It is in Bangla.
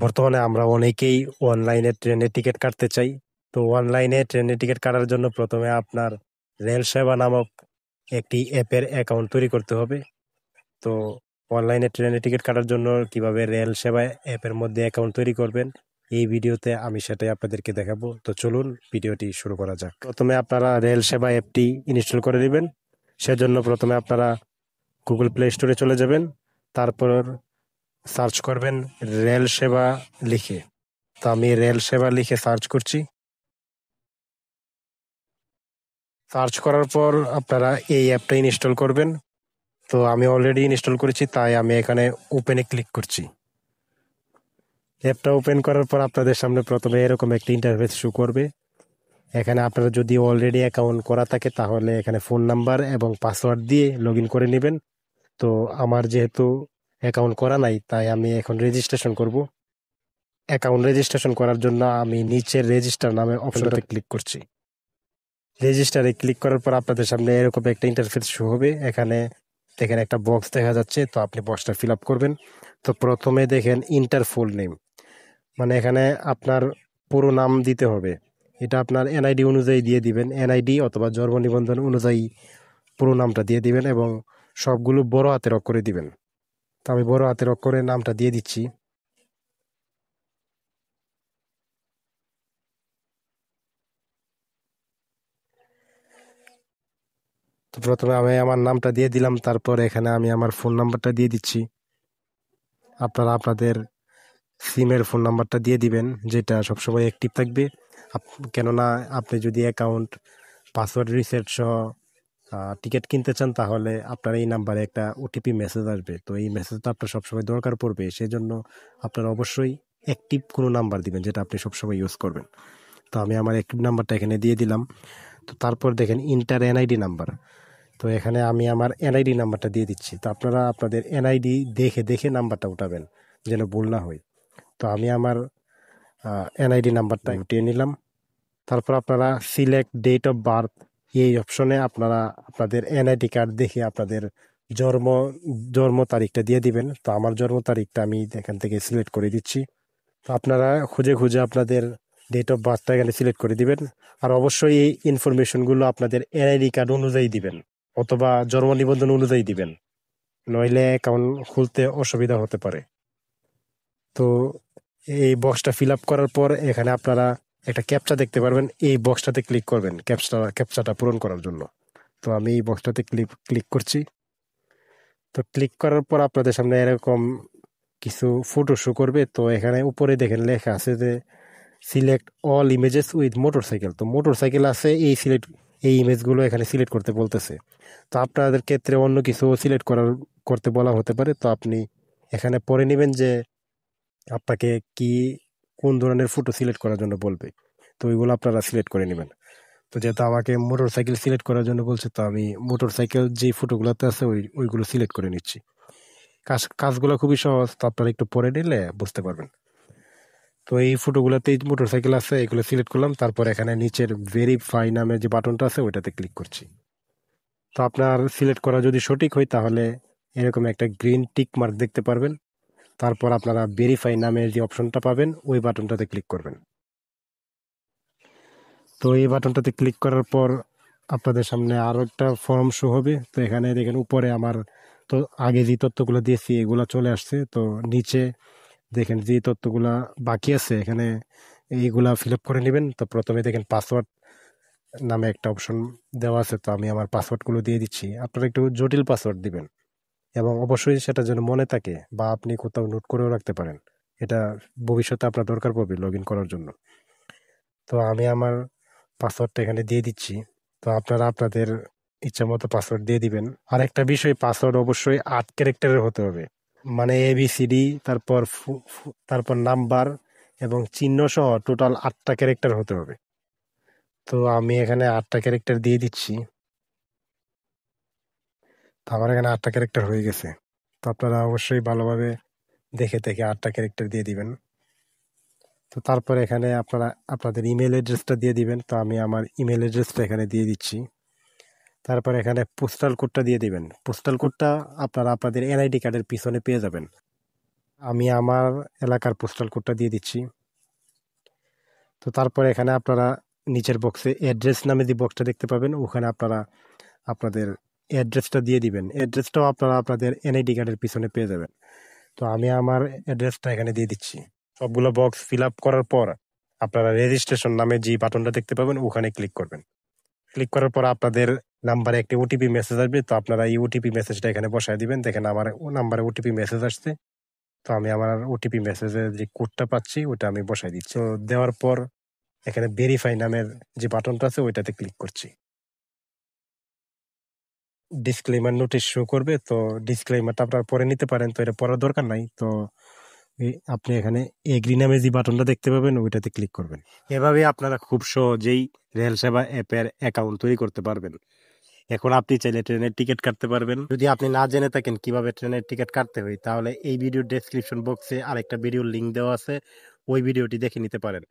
বর্তমানে আমরা অনেকেই অনলাইনে ট্রেনের টিকিট কাটতে চাই। তো অনলাইনে ট্রেনের টিকিট কাটার জন্য প্রথমে আপনার রেল সেবা নামক একটি অ্যাপের অ্যাকাউন্ট তৈরি করতে হবে। তো অনলাইনে ট্রেনের টিকিট কাটার জন্য কিভাবে রেল সেবা অ্যাপের মধ্যে অ্যাকাউন্ট তৈরি করবেন এই ভিডিওতে আমি সেটাই আপনাদেরকে দেখাবো। তো চলুন ভিডিওটি শুরু করা যাক। প্রথমে আপনারা রেল সেবা অ্যাপটি ইনস্টল করে নেবেন। সেজন্য প্রথমে আপনারা গুগল প্লে স্টোরে চলে যাবেন, তারপর সার্চ করবেন রেল সেবা লিখে। তো আমি রেল সেবা লিখে সার্চ করছি। সার্চ করার পর আপনারা এই অ্যাপটা ইনস্টল করবেন। তো আমি অলরেডি ইনস্টল করেছি, তাই আমি এখানে ওপেনে ক্লিক করছি। অ্যাপটা ওপেন করার পর আপনাদের সামনে প্রথমে এরকম একটা ইন্টারফেস শো করবে। এখানে আপনারা যদি অলরেডি অ্যাকাউন্ট করা থাকে তাহলে এখানে ফোন নাম্বার এবং পাসওয়ার্ড দিয়ে লগ ইন করে নেবেন। তো আমার যেহেতু অ্যাকাউন্ট করা নাই, তাই আমি এখন রেজিস্ট্রেশন করব। অ্যাকাউন্ট রেজিস্ট্রেশন করার জন্য আমি নিচের রেজিস্টার নামে অপশনটাতে ক্লিক করছি। রেজিস্টারে ক্লিক করার পর আপনাদের সামনে এরকম একটা ইন্টারফেস শো হবে। এখানে দেখেন একটা বক্স দেখা যাচ্ছে, তো আপনি বক্সটা ফিল আপ করবেন। তো প্রথমে দেখেন ইন্টার ফুল নেম, মানে এখানে আপনার পুরো নাম দিতে হবে। এটা আপনার এনআইডি অনুযায়ী দিয়ে দিবেন, এনআইডি অথবা জন্ম নিবন্ধন অনুযায়ী পুরো নামটা দিয়ে দিবেন এবং সবগুলো বড় হাতের অক্ষরে দিবেন। তো আমি বড় হাতের অক্ষরে নামটা দিয়ে দিচ্ছি। তো প্রথমে আমি আমার নামটা দিয়ে দিলাম, তারপর এখানে আমি আমার ফোন নাম্বারটা দিয়ে দিচ্ছি। আপনারা আপনাদের সিমের ফোন নাম্বারটা দিয়ে দিবেন, যেটা সবসময় অ্যাক্টিভ থাকবে। কেননা আপনি যদি অ্যাকাউন্ট পাসওয়ার্ড রিসেট সহ টিকিট কিনতে চান তাহলে আপনার এই নাম্বারে একটা ওটিপি মেসেজ আসবে। তো এই মেসেজটা আপনার সবসময় দরকার পড়বে, সেই জন্য আপনারা অবশ্যই অ্যাক্টিভ কোনো নাম্বার দিবেন যেটা আপনি সবসময় ইউজ করবেন। তো আমি আমার অ্যাক্টিভ নাম্বারটা এখানে দিয়ে দিলাম। তো তারপর দেখেন ইন্টার এনআইডি নাম্বার। তো এখানে আমি আমার এনআইডি নাম্বারটা দিয়ে দিচ্ছি। তো আপনারা আপনাদের এনআইডি দেখে দেখে নাম্বারটা উঠাবেন যেন ভুল না হয়। তো আমি আমার এনআইডি নাম্বারটা উঠিয়ে নিলাম। তারপর আপনারা সিলেক্ট ডেট অফ বার্থ এই অপশনে আপনারা আপনাদের এনআইডি কার্ড দেখে আপনাদের জন্ম জন্ম তারিখটা দিয়ে দিবেন। তো আমার জন্ম তারিখটা আমি এখান থেকে সিলেক্ট করে দিচ্ছি। তো আপনারা খুঁজে খুঁজে আপনাদের ডেট অফ বার্থটা এখানে সিলেক্ট করে দিবেন। আর অবশ্যই এই ইনফরমেশনগুলো আপনাদের এনআইডি কার্ড অনুযায়ী দিবেন অথবা জন্ম নিবন্ধন অনুযায়ী দিবেন, নইলে অ্যাকাউন্ট খুলতে অসুবিধা হতে পারে। তো এই বক্সটা ফিল আপ করার পর এখানে আপনারা একটা ক্যাপচা দেখতে পারবেন, এই বক্সটাতে ক্লিক করবেন ক্যাপচাটা পূরণ করার জন্য। তো আমি এই বক্সটাতে ক্লিক করছি। তো ক্লিক করার পর আপনাদের সামনে এরকম কিছু ফটো শো করবে। তো এখানে উপরে দেখেন লেখা আছে যে select all images with motorcycle. তো মোটরসাইকেল আছে, এই ইমেজগুলো এখানে সিলেক্ট করতে বলতেছে। তো আপনাদের ক্ষেত্রে অন্য কিছু সিলেক্ট করতে বলা হতে পারে। তো আপনি এখানে পরে নেবেন যে আপনাকে কোন ধরনের ফটো সিলেক্ট করার জন্য বলবে। তো ওইগুলো আপনারা সিলেক্ট করে নেবেন। তো যেহেতু আমাকে মোটরসাইকেল সিলেক্ট করার জন্য বলছে, তো আমি মোটরসাইকেল যে ফটোগুলোতে আছে ওইগুলো সিলেক্ট করে নিচ্ছি। কাজগুলো খুবই সহজ, তো আপনারা একটু পরে নিলে বুঝতে পারবেন। তো এই ফটোগুলোতে মোটরসাইকেল আছে, এগুলো সিলেক্ট করলাম। তারপর এখানে নিচের ভেরিফাই নামে যে বাটনটা আছে ওইটাতে ক্লিক করছি। তো আপনার সিলেক্ট করা যদি সঠিক হয় তাহলে এরকম একটা গ্রিন টিক মার্ক দেখতে পারবেন। তারপর আপনারা ভেরিফাই নামের যে অপশনটা পাবেন ওই বাটনটাতে ক্লিক করবেন। তো এই বাটনটাতে ক্লিক করার পর আপনাদের সামনে আরও একটা ফর্ম শো হবে। তো এখানে দেখেন উপরে আমার তো আগে যে তথ্যগুলো দিয়েছি এগুলো চলে আসছে। তো নিচে দেখেন যে তথ্যগুলা বাকি আছে এখানে এইগুলা ফিল আপ করে নেবেন। তো প্রথমে দেখেন পাসওয়ার্ড নামে একটা অপশন দেওয়া আছে, তো আমি আমার পাসওয়ার্ডগুলো দিয়ে দিচ্ছি। আপনারা একটু জটিল পাসওয়ার্ড দিবেন এবং অবশ্যই সেটা যেন মনে থাকে বা আপনি কোথাও নোট করেও রাখতে পারেন, এটা ভবিষ্যতে আপনার দরকার পড়বে লগ ইন করার জন্য। তো আমি আমার পাসওয়ার্ডটা এখানে দিয়ে দিচ্ছি। তো আপনারা আপনাদের ইচ্ছা মতো পাসওয়ার্ড দিয়ে দিবেন। আর একটা বিষয়, পাসওয়ার্ড অবশ্যই 8 ক্যারেক্টারের হতে হবে, মানে ABCD, তারপর তারপর নাম্বার এবং চিহ্ন সহ টোটাল 8টা ক্যারেক্টার হতে হবে। তো আমি এখানে 8টা ক্যারেক্টার দিয়ে দিচ্ছি। তো আমার এখানে 8টা ক্যারেক্টার হয়ে গেছে। তো আপনারা অবশ্যই ভালোভাবে দেখে দেখে 8টা ক্যারেক্টার দিয়ে দিবেন। তো তারপর এখানে আপনারা আপনাদের ইমেল অ্যাড্রেসটা দিয়ে দিবেন। তো আমি আমার ইমেল অ্যাড্রেসটা এখানে দিয়ে দিচ্ছি। তারপর এখানে পোস্টাল কোডটা দিয়ে দিবেন। পোস্টাল কোডটা আপনারা আপনাদের এনআইডি কার্ডের পিছনে পেয়ে যাবেন। আমি আমার এলাকার পোস্টাল কোডটা দিয়ে দিচ্ছি। তো তারপরে এখানে আপনারা নিচের বক্সে অ্যাড্রেস নামে যে বক্সটা দেখতে পাবেন, ওখানে আপনারা আপনাদের অ্যাড্রেসটা দিয়ে দিবেন। অ্যাড্রেসটাও আপনারা আপনাদের এনআইডি কার্ডের পিছনে পেয়ে যাবেন। তো আমি আমার অ্যাড্রেসটা এখানে দিয়ে দিচ্ছি। সবগুলো বক্স ফিল আপ করার পর আপনারা রেজিস্ট্রেশন নামে যে বাটনটা দেখতে পাবেন ওখানে ক্লিক করবেন। ক্লিক করার পর আপনাদের নাম্বারে একটি ওটিপি মেসেজ আসবে। তো আপনারা এই ওটিপি মেসেজটা এখানে বসায় দিবেন। দেখেন আমার নাম্বারে ওটিপি মেসেজ আসছে। তো আমি আমার ওটিপি মেসেজের যে কোডটা পাচ্ছি ওটা আমি বসাই দিচ্ছি। তো দেওয়ার পর এখানে ভেরিফাই নামের যে বাটনটা আছে ওইটাতে ক্লিক করছি। ডিসক্লেমার নোটিশ শো করবে। তো ডিসক্লেমারটা আপনারা পরে নিতে পারেন, তো এটা পড়ার দরকার নাই। তো আপনি এখানে এগ্রি নামে যে বাটনটা দেখতে পাবেন ওইটাতে ক্লিক করবেন। এভাবে আপনারা খুব সহজেই রেল সেবা অ্যাপের অ্যাকাউন্ট তৈরি করতে পারবেন। এখন আপনি চাইলে ট্রেনের টিকিট কাটতে পারবেন। যদি আপনি না জেনে থাকেন কিভাবে ট্রেনের টিকিট কাটতে হয়, তাহলে এই ভিডিওর ডেসক্রিপশন বক্সে আরেকটা ভিডিওর লিঙ্ক দেওয়া আছে, ওই ভিডিওটি দেখে নিতে পারেন।